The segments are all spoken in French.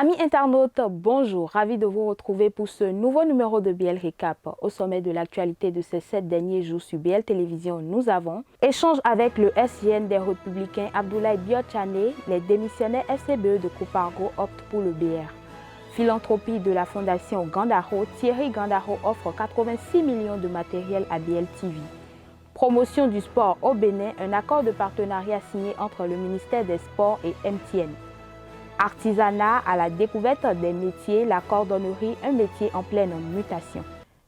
Amis internautes, bonjour, ravi de vous retrouver pour ce nouveau numéro de BL Recap. Au sommet de l'actualité de ces 7 derniers jours sur BL Télévision, nous avons échange avec le SIN des Républicains Abdoulaye Biotchane, les démissionnaires FCBE de Copargo optent pour le BR. Philanthropie de la Fondation Gandaro, Thierry Gandaro offre 86 millions de matériel à BL TV. Promotion du sport au Bénin, un accord de partenariat signé entre le ministère des Sports et MTN. Artisanat à la découverte des métiers, la cordonnerie, un métier en pleine mutation.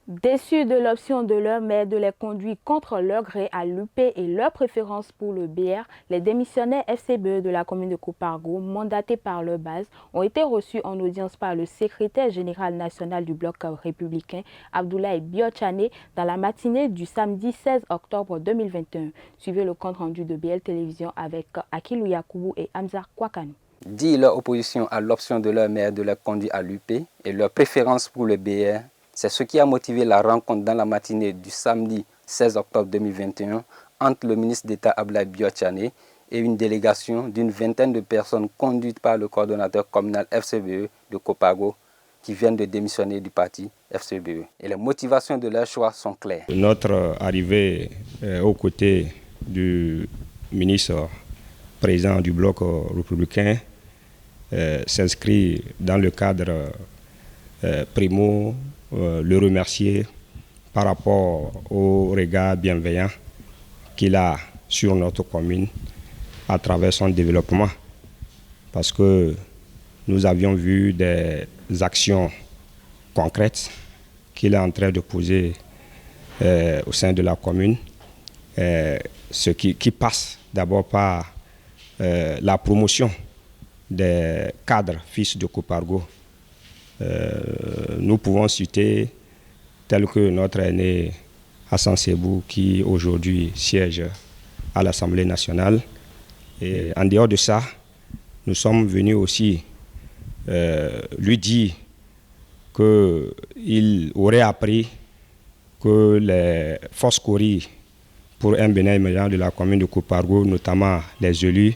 Déçus de l'option de leur maire de les conduire contre leur gré à l'UP et leur préférence pour le BR, les démissionnaires FCBE de la commune de Copargo, mandatés par leur base, ont été reçus en audience par le secrétaire général national du bloc républicain, Abdoulaye Biotchane, dans la matinée du samedi 16 octobre 2021. Suivez le compte rendu de BL Télévision avec Akilou Yakoubou et Hamza Kwakanou. Dit leur opposition à l'option de leur maire de les conduire à l'UP et leur préférence pour le BR, c'est ce qui a motivé la rencontre dans la matinée du samedi 16 octobre 2021 entre le ministre d'État Abdoulaye Biotchane et une délégation d'une vingtaine de personnes conduites par le coordonnateur communal FCBE de Copargo qui viennent de démissionner du parti FCBE. Et les motivations de leur choix sont claires. Notre arrivée aux côtés du ministre président du bloc républicain s'inscrit dans le cadre primo, le remercier par rapport au regard bienveillant qu'il a sur notre commune à travers son développement. Parce que nous avions vu des actions concrètes qu'il est en train de poser au sein de la commune, ce qui passe d'abord par la promotion des cadres fils de Copargo. Nous pouvons citer tel que notre aîné Hassan Sebou qui aujourd'hui siège à l'Assemblée nationale. Et en dehors de ça, nous sommes venus aussi lui dire qu'il aurait appris que les forces Kori pour un Bénin émergent de la commune de Copargo, notamment les élus,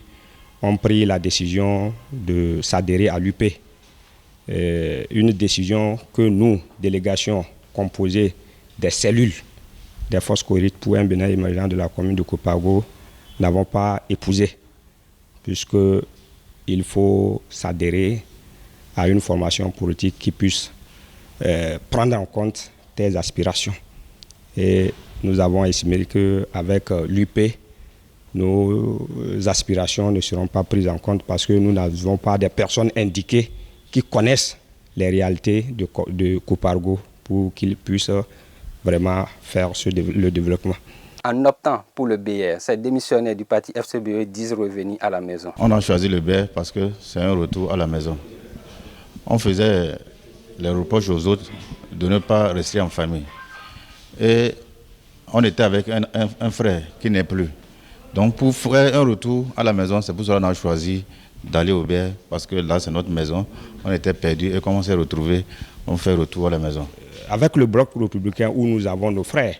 ont pris la décision de s'adhérer à l'UP. Une décision que nous, délégation composée des cellules des forces Kori pour un Bénin émergent de la commune de Copargo, n'avons pas épousée, puisqu'il faut s'adhérer à une formation politique qui puisse prendre en compte tes aspirations. Et nous avons estimé qu'avec l'UP, nos aspirations ne seront pas prises en compte parce que nous n'avons pas des personnes indiquées qui connaissent les réalités de Copargo pour qu'ils puissent vraiment faire le développement. En optant pour le BR, ces démissionnaires du parti FCBE disent revenir à la maison. On a choisi le BR parce que c'est un retour à la maison. On faisait les reproches aux autres de ne pas rester en famille. Et on était avec un frère qui n'est plus. Donc pour faire un retour à la maison, c'est pour cela qu'on a choisi d'aller au BR, parce que là c'est notre maison. On était perdus et comme on s'est retrouvés, on fait retour à la maison. Avec le bloc républicain où nous avons nos frères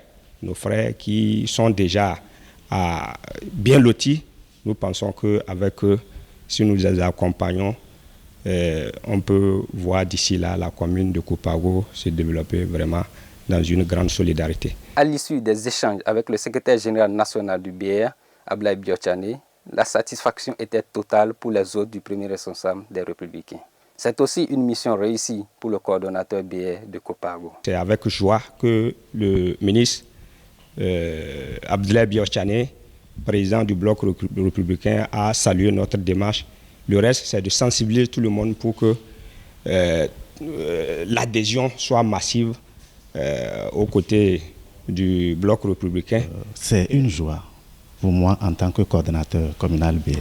qui sont déjà bien lotis, nous pensons qu'avec eux, si nous les accompagnons, on peut voir d'ici là la commune de Copargo se développer vraiment dans une grande solidarité. À l'issue des échanges avec le secrétaire général national du BR, Abdoulaye Biotchane, la satisfaction était totale pour les autres du premier responsable des Républicains. C'est aussi une mission réussie pour le coordonnateur BR de Copargo. C'est avec joie que le ministre Abdoulaye Biotchane, président du bloc républicain, a salué notre démarche. Le reste, c'est de sensibiliser tout le monde pour que l'adhésion soit massive aux côtés du bloc républicain. C'est une joie pour moi, en tant que coordonnateur communal BR,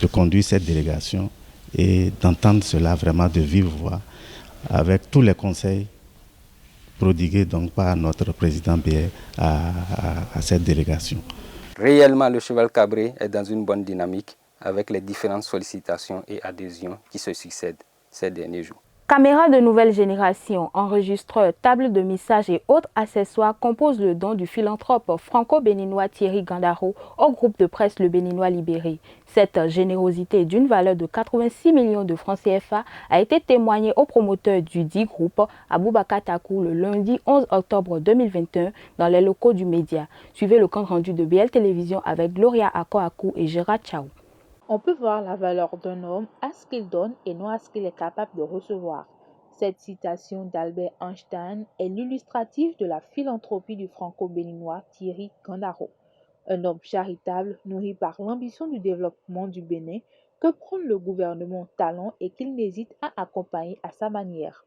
de conduire cette délégation et d'entendre cela vraiment de vive voix avec tous les conseils prodigués donc par notre président BR à cette délégation. Réellement, le cheval cabré est dans une bonne dynamique avec les différentes sollicitations et adhésions qui se succèdent ces derniers jours. Caméras de nouvelle génération, enregistreurs, tables de mixage et autres accessoires composent le don du philanthrope franco-béninois Thierry Gandaro au groupe de presse Le Béninois Libéré. Cette générosité d'une valeur de 86 millions de francs CFA a été témoignée au promoteur du dit groupe, Aboubakar Takou, le lundi 11 octobre 2021 dans les locaux du média. Suivez le compte rendu de BL Télévision avec Gloria Akoakou et Gérard Chao. On peut voir la valeur d'un homme à ce qu'il donne et non à ce qu'il est capable de recevoir. Cette citation d'Albert Einstein est l'illustratif de la philanthropie du franco-béninois Thierry Gandaro. Un homme charitable nourri par l'ambition du développement du Bénin que prône le gouvernement Talon et qu'il n'hésite à accompagner à sa manière.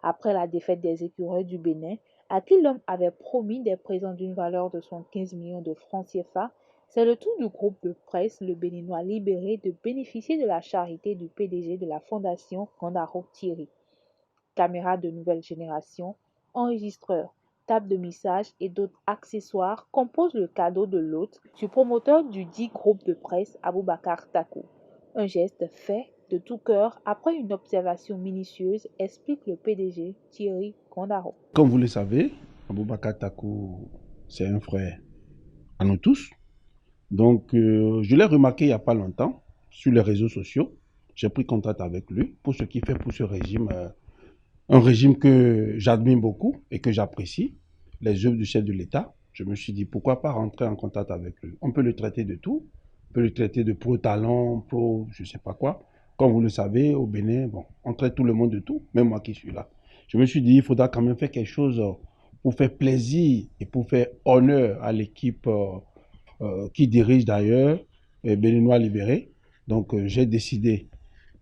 Après la défaite des écureuils du Bénin, à qui l'homme avait promis des présents d'une valeur de 75 millions de francs CFA, c'est le tour du groupe de presse Le Béninois Libéré de bénéficier de la charité du PDG de la Fondation Gandaro Thierry. Caméras de nouvelle génération, enregistreurs, table de mixage et d'autres accessoires composent le cadeau de l'hôte du promoteur du dit groupe de presse Aboubakar Takou. Un geste fait de tout cœur après une observation minutieuse, explique le PDG Thierry Gandaro. Comme vous le savez, Aboubakar Takou, c'est un frère à nous tous. Donc, je l'ai remarqué il n'y a pas longtemps sur les réseaux sociaux. J'ai pris contact avec lui pour ce qu'il fait pour ce régime. Un régime que j'admire beaucoup et que j'apprécie, les œuvres du chef de l'État. Je me suis dit, pourquoi pas rentrer en contact avec lui. On peut le traiter de tout. On peut le traiter de pro-talent, je ne sais pas quoi. Comme vous le savez, au Bénin, bon, on traite tout le monde de tout, même moi qui suis là. Je me suis dit, il faudra quand même faire quelque chose pour faire plaisir et pour faire honneur à l'équipe qui dirige d'ailleurs Béninois Libéré. Donc j'ai décidé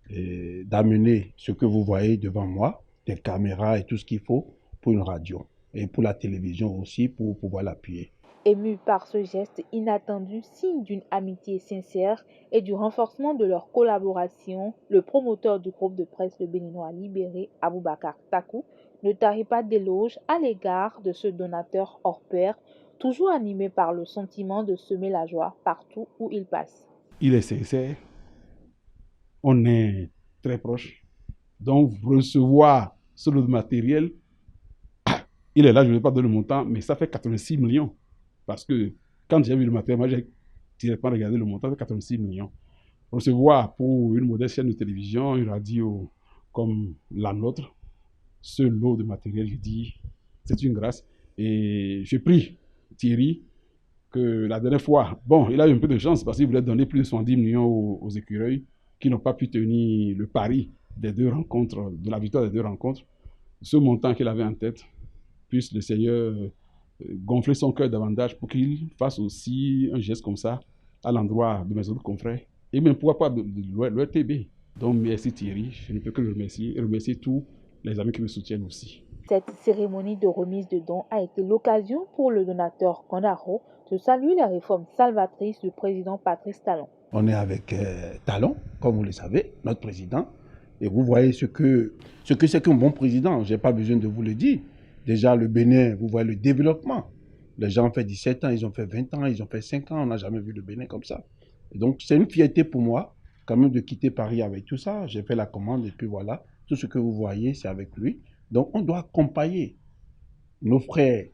d'amener ce que vous voyez devant moi, des caméras et tout ce qu'il faut pour une radio et pour la télévision aussi pour pouvoir l'appuyer. Ému par ce geste inattendu, signe d'une amitié sincère et du renforcement de leur collaboration, le promoteur du groupe de presse Le Béninois Libéré, Aboubakar Takou, ne tarit pas d'éloges à l'égard de ce donateur hors pair, toujours animé par le sentiment de semer la joie partout où il passe. Il est sincère, on est très proche, donc recevoir ce lot de matériel, il est là, je ne vais pas donner le montant, mais ça fait 86 millions. Parce que quand j'ai vu le matériel, moi j'ai directement regardé le montant, c'est 86 millions. Recevoir pour une modeste chaîne de télévision, une radio comme la nôtre, ce lot de matériel, je dis, c'est une grâce. Et j'ai pris Thierry, que la dernière fois, bon, il a eu un peu de chance parce qu'il voulait donner plus de 70 millions aux écureuils qui n'ont pas pu tenir le pari des deux rencontres, de la victoire des deux rencontres. Ce montant qu'il avait en tête, puisse le Seigneur gonfler son cœur davantage pour qu'il fasse aussi un geste comme ça à l'endroit de mes autres confrères. Et même pourquoi pas de l'ORTB. Donc merci Thierry, je ne peux que le remercier et remercier tous les amis qui me soutiennent aussi. Cette cérémonie de remise de dons a été l'occasion pour le donateur Gandaro de saluer les réformes salvatrices du président Patrice Talon. On est avec Talon, comme vous le savez, notre président. Et vous voyez ce que c'est qu'un bon président. Je n'ai pas besoin de vous le dire. Déjà, le Bénin, vous voyez le développement. Les gens ont fait 17 ans, ils ont fait 20 ans, ils ont fait 5 ans. On n'a jamais vu le Bénin comme ça. Et donc, c'est une fierté pour moi, quand même, de quitter Paris avec tout ça. J'ai fait la commande et puis voilà. Tout ce que vous voyez, c'est avec lui. Donc, on doit accompagner nos frères,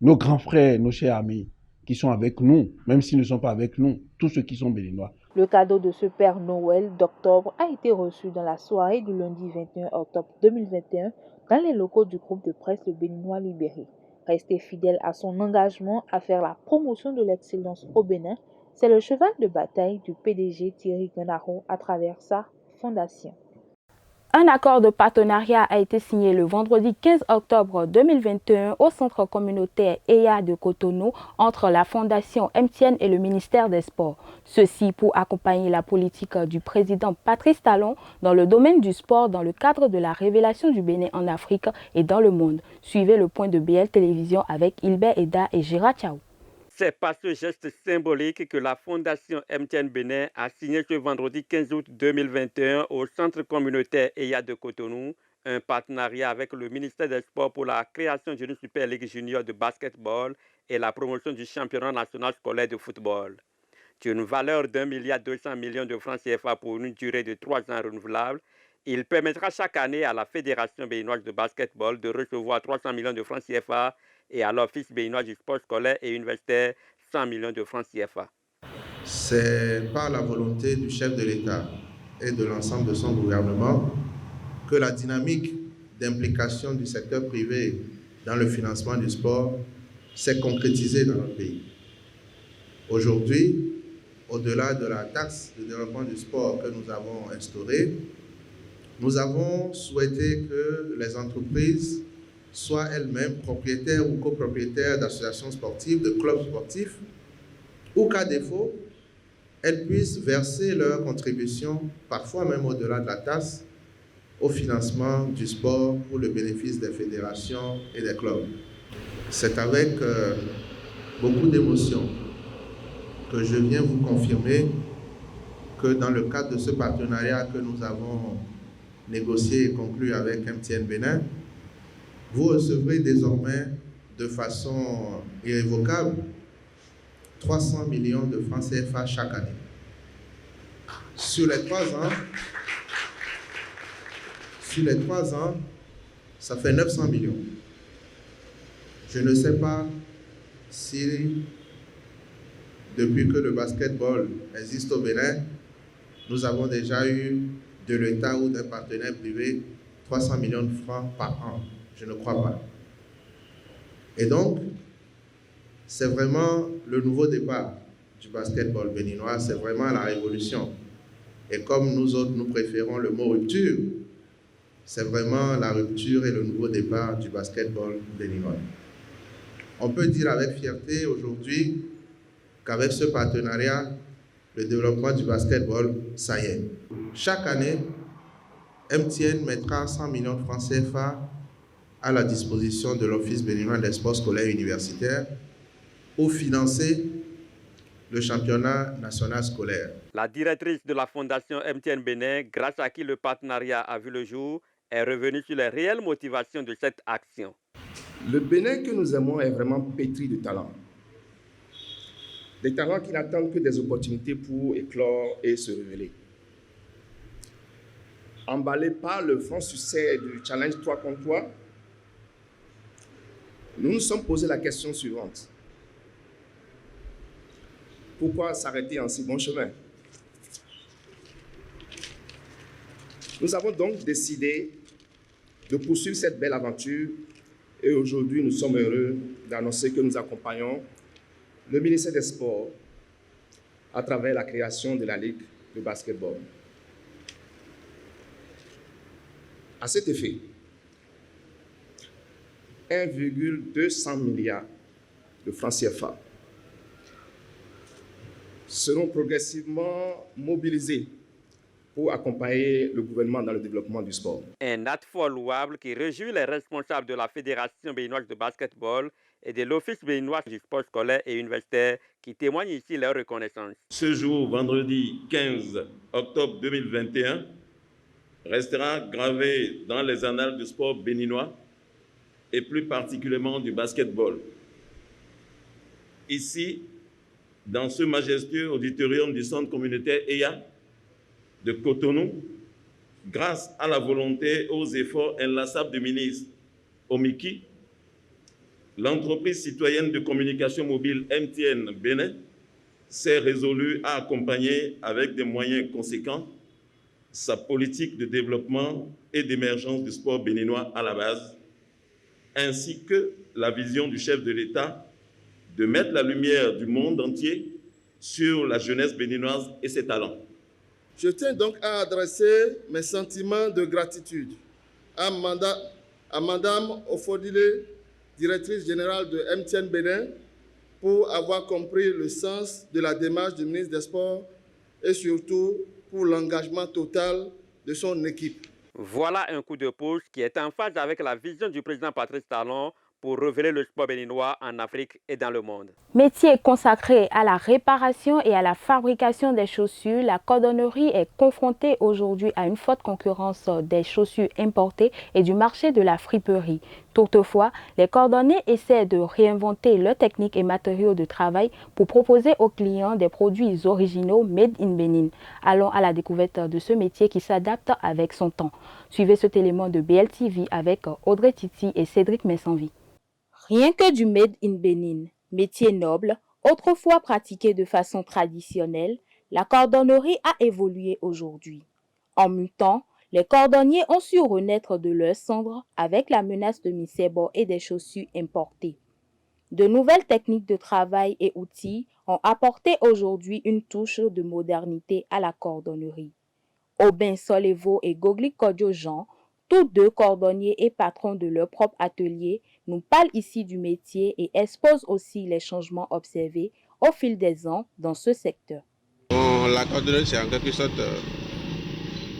nos grands frères, nos chers amis qui sont avec nous, même s'ils ne sont pas avec nous, tous ceux qui sont béninois. Le cadeau de ce Père Noël d'octobre a été reçu dans la soirée du lundi 21 octobre 2021 dans les locaux du groupe de presse Le Béninois Libéré. Resté fidèle à son engagement à faire la promotion de l'excellence au Bénin, c'est le cheval de bataille du PDG Thierry Gandaro à travers sa fondation. Un accord de partenariat a été signé le vendredi 15 octobre 2021 au centre communautaire EYA de Cotonou entre la Fondation MTN et le ministère des Sports. Ceci pour accompagner la politique du président Patrice Talon dans le domaine du sport dans le cadre de la révélation du Bénin en Afrique et dans le monde. Suivez le point de BL Télévision avec Hilbert Eda et Gérard Chao. C'est par ce geste symbolique que la Fondation MTN Bénin a signé ce vendredi 15 août 2021 au centre communautaire EYA de Cotonou un partenariat avec le ministère des Sports pour la création d'une Super Ligue junior de basketball et la promotion du championnat national scolaire de football. D'une valeur d'1,2 milliard de francs CFA pour une durée de 3 ans renouvelable, Il permettra chaque année à la Fédération béninoise de basketball de recevoir 300 millions de francs CFA et à l'Office béninois du sport scolaire et universitaire 100 millions de francs CFA. C'est par la volonté du chef de l'État et de l'ensemble de son gouvernement que la dynamique d'implication du secteur privé dans le financement du sport s'est concrétisée dans notre pays. Aujourd'hui, au-delà de la taxe de développement du sport que nous avons instaurée, nous avons souhaité que les entreprises soient elles-mêmes propriétaires ou copropriétaires d'associations sportives, de clubs sportifs, ou qu'à défaut, elles puissent verser leur contribution, parfois même au-delà de la taxe, au financement du sport pour le bénéfice des fédérations et des clubs. C'est avec beaucoup d'émotion que je viens vous confirmer que dans le cadre de ce partenariat que nous avons négocié et conclu avec MTN Bénin, vous recevrez désormais de façon irrévocable 300 millions de francs CFA chaque année. Sur les 3 ans, ça fait 900 millions. Je ne sais pas si, depuis que le basketball existe au Bénin, nous avons déjà eu de l'État ou d'un partenaire privé 300 millions de francs par an. Je ne crois pas. Et donc, c'est vraiment le nouveau départ du basketball béninois, c'est vraiment la révolution. Et comme nous autres, nous préférons le mot rupture, c'est vraiment la rupture et le nouveau départ du basketball béninois. On peut dire avec fierté aujourd'hui qu'avec ce partenariat, le développement du basketball, ça y est. Chaque année, MTN mettra 100 millions de francs CFA à la disposition de l'Office béninois des sports scolaires et universitaires pour financer le championnat national scolaire. La directrice de la fondation MTN Bénin, grâce à qui le partenariat a vu le jour, est revenue sur les réelles motivations de cette action. Le Bénin que nous aimons est vraiment pétri de talents. Des talents qui n'attendent que des opportunités pour éclore et se révéler. Emballés par le franc succès du challenge 3 contre 3, nous nous sommes posé la question suivante. Pourquoi s'arrêter en si bon chemin? Nous avons donc décidé de poursuivre cette belle aventure et aujourd'hui nous sommes heureux d'annoncer que nous accompagnons le ministère des Sports à travers la création de la Ligue de basketball. À cet effet, 1,2 milliard de francs CFA seront progressivement mobilisés pour accompagner le gouvernement dans le développement du sport. Un acte fort louable qui réjouit les responsables de la Fédération béninoise de basketball et de l'Office béninois du sport scolaire et universitaire qui témoignent ici leur reconnaissance. Ce jour, vendredi 15 octobre 2021, restera gravé dans les annales du sport béninois et plus particulièrement du basketball. Ici, dans ce majestueux auditorium du centre communautaire EYA de Cotonou, grâce à la volonté et aux efforts inlassables du ministre Omiki, l'entreprise citoyenne de communication mobile MTN Bénin s'est résolue à accompagner avec des moyens conséquents sa politique de développement et d'émergence du sport béninois à la base, ainsi que la vision du chef de l'État de mettre la lumière du monde entier sur la jeunesse béninoise et ses talents. Je tiens donc à adresser mes sentiments de gratitude à Madame Ofodile, directrice générale de MTN Bénin, pour avoir compris le sens de la démarche du ministre des Sports et surtout pour l'engagement total de son équipe. Voilà un coup de pouce qui est en phase avec la vision du président Patrice Talon pour révéler le sport béninois en Afrique et dans le monde. Métier consacré à la réparation et à la fabrication des chaussures, la cordonnerie est confrontée aujourd'hui à une forte concurrence des chaussures importées et du marché de la friperie. Toutefois, les cordonniers essaient de réinventer leurs techniques et matériaux de travail pour proposer aux clients des produits originaux made in Bénin. Allons à la découverte de ce métier qui s'adapte avec son temps. Suivez cet élément de BLTV avec Audrey Titi et Cédric Messanvi. Rien que du made in Bénin, métier noble, autrefois pratiqué de façon traditionnelle, la cordonnerie a évolué aujourd'hui. En mutant, les cordonniers ont su renaître de leurs cendres avec la menace de Misebo et des chaussures importées. De nouvelles techniques de travail et outils ont apporté aujourd'hui une touche de modernité à la cordonnerie. Aubin Solevo et Gogli Kodjo Jean, tous deux cordonniers et patrons de leur propre atelier, nous parlent ici du métier et exposent aussi les changements observés au fil des ans dans ce secteur. La cordonnerie, c'est en quelque sorte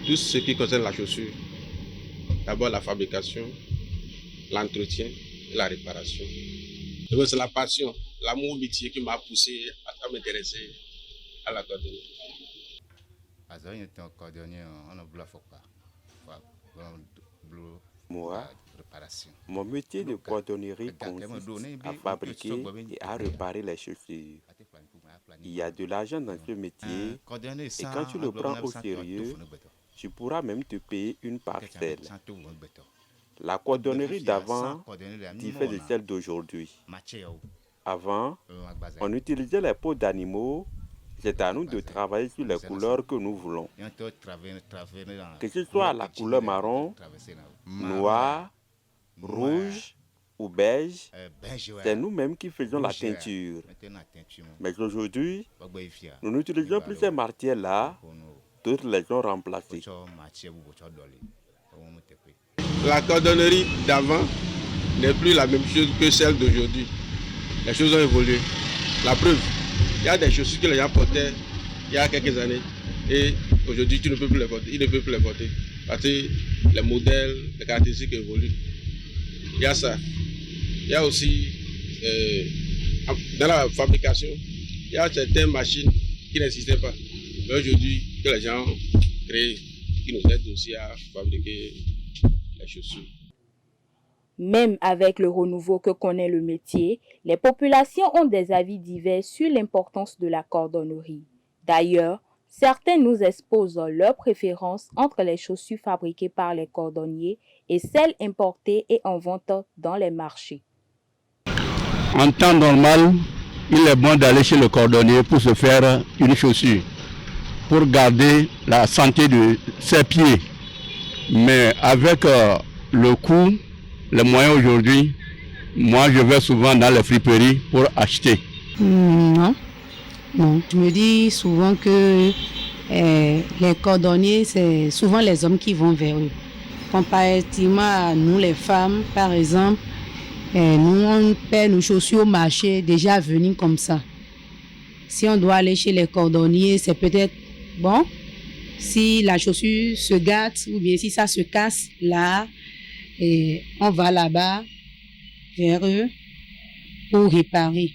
tout ce qui concerne la chaussure. D'abord la fabrication, l'entretien et la réparation. C'est la passion, l'amour métier qui m'a poussé à m'intéresser à la cordonnerie. Moi, mon métier de cordonnerie consiste à fabriquer et à réparer les chaussures. Il y a de l'argent dans ce métier et quand tu le prends au sérieux, tu pourras même te payer une parcelle. La cordonnerie d'avant diffère de celle d'aujourd'hui. Avant, on utilisait les peaux d'animaux. C'est à nous de travailler sur les couleurs que nous voulons. Que ce soit la couleur marron, noir, rouge ou beige, c'est nous-mêmes qui faisons la teinture. Mais aujourd'hui, nous n'utilisons plus ces matières-là, d'autres les ont remplacées. La cordonnerie d'avant n'est plus la même chose que celle d'aujourd'hui. Les choses ont évolué. La preuve, il y a des chaussures que les gens portaient il y a quelques années et aujourd'hui tu ne peux plus les porter. Ils ne peuvent plus les porter parce que les modèles, les caractéristiques évoluent. Il y a ça. Il y a aussi dans la fabrication, il y a certaines machines qui n'existaient pas. Mais aujourd'hui, que les gens ont créé, qui nous aident aussi à fabriquer les chaussures. Même avec le renouveau que connaît le métier, les populations ont des avis divers sur l'importance de la cordonnerie. D'ailleurs, certains nous exposent leurs préférences entre les chaussures fabriquées par les cordonniers et celles importées et en vente dans les marchés. En temps normal, il est bon d'aller chez le cordonnier pour se faire une chaussure, pour garder la santé de ses pieds. Mais avec le coût, les moyens aujourd'hui, moi je vais souvent dans les friperies pour acheter. Non. Je me dis souvent que les cordonniers, c'est souvent les hommes qui vont vers eux. Comparativement à nous les femmes, par exemple, nous on paie nos chaussures au marché déjà venues comme ça. Si on doit aller chez les cordonniers, c'est peut-être bon. Si la chaussure se gâte ou bien si ça se casse là, et on va là-bas vers eux pour réparer.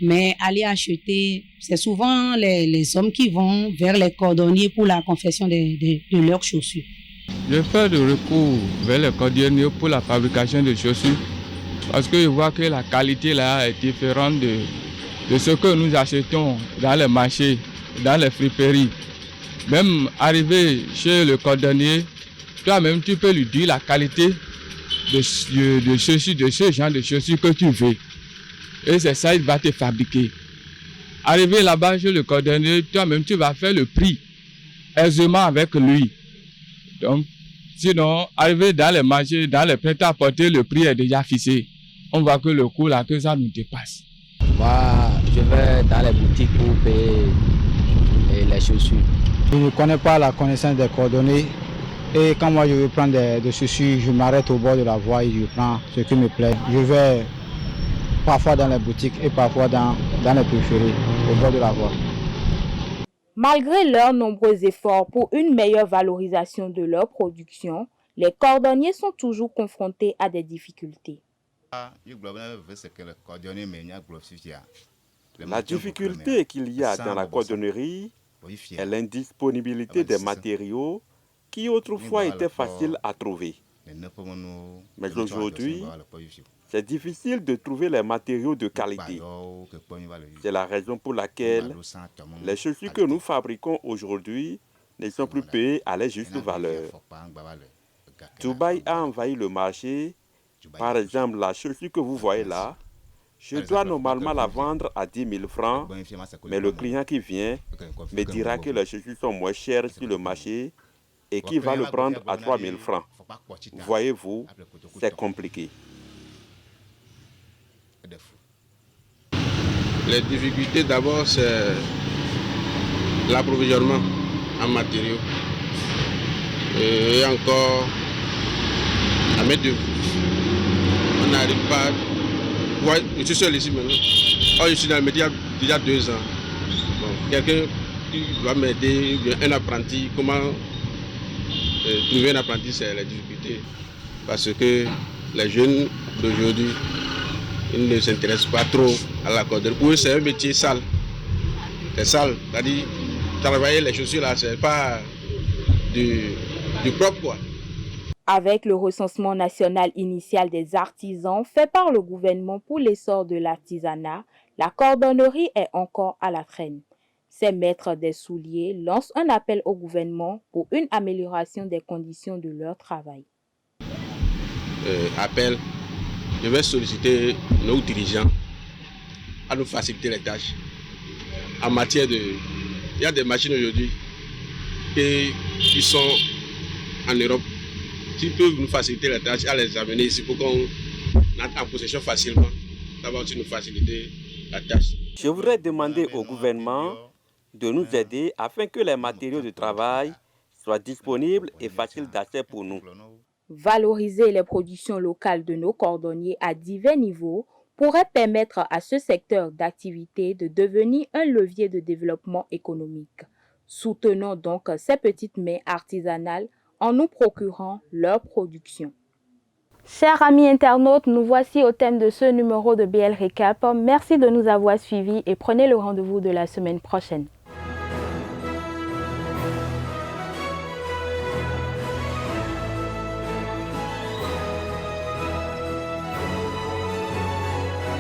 Mais aller acheter, c'est souvent les hommes qui vont vers les cordonniers pour la confection de leurs chaussures. Je fais le recours vers les cordonniers pour la fabrication de chaussures parce que je vois que la qualité là est différente de ce que nous achetons dans les marchés, dans les friperies. Même arriver chez le cordonnier, toi-même tu peux lui dire la qualité de chaussures, de ce genre de chaussures que tu veux. Et c'est ça, il va te fabriquer. Arriver là-bas chez le cordonnier, toi-même tu vas faire le prix aisément avec lui. Donc, sinon, arriver dans les marchés, dans les prêt-à-porter, le prix est déjà fixé. On voit que le coût là, que ça nous dépasse. Moi, je vais dans les boutiques pour payer les chaussures. Je ne connais pas la connaissance des cordonniers. Et quand moi je veux prendre des chaussures, je m'arrête au bord de la voie et je prends ce qui me plaît. Je vais parfois dans les boutiques et parfois dans les périphéries, au bord de la voie. Malgré leurs nombreux efforts pour une meilleure valorisation de leur production, les cordonniers sont toujours confrontés à des difficultés. La difficulté qu'il y a dans la cordonnerie est l'indisponibilité des matériaux qui autrefois étaient faciles à trouver. Mais aujourd'hui, c'est difficile de trouver les matériaux de qualité. C'est la raison pour laquelle les chaussures que nous fabriquons aujourd'hui ne sont plus payées à leur juste valeur. Dubaï a envahi le marché. Par exemple, la chaussure que vous voyez là, je dois normalement la vendre à 10 000 francs, mais le client qui vient me dira que les chaussures sont moins chères sur le marché et qu'il va le prendre à 3 000 francs. Voyez-vous, c'est compliqué. Les difficultés d'abord, c'est l'approvisionnement en matériaux et encore la main-d'œuvre. On n'arrive pas. Ouais, je suis seul ici maintenant. Oh, je suis dans le métier il y a 2 ans. Bon, quelqu'un qui doit m'aider, un apprenti, comment trouver un apprenti, c'est la difficulté. Parce que les jeunes d'aujourd'hui, ils ne s'intéressent pas trop à la cordonnerie. Pour eux, c'est un métier sale. C'est sale. C'est-à-dire, travailler les chaussures là, c'est pas du propre quoi. Avec le recensement national initial des artisans fait par le gouvernement pour l'essor de l'artisanat, la cordonnerie est encore à la traîne. Ces maîtres des souliers lancent un appel au gouvernement pour une amélioration des conditions de leur travail. Appel, je vais solliciter nos dirigeants à nous faciliter les tâches. En matière de... Il y a des machines aujourd'hui qui sont en Europe. S'ils peuvent nous faciliter les tâches, à les amener ici pour qu'on entre en possession facilement, ça va aussi nous faciliter la tâche. Je voudrais demander au gouvernement de nous aider afin que les matériaux de travail soient disponibles et faciles d'accès pour nous. Valoriser les productions locales de nos cordonniers à divers niveaux pourrait permettre à ce secteur d'activité de devenir un levier de développement économique. Soutenons donc ces petites mains artisanales en nous procurant leur production. Chers amis internautes, nous voici au thème de ce numéro de BL Recap. Merci de nous avoir suivis et prenez le rendez-vous de la semaine prochaine.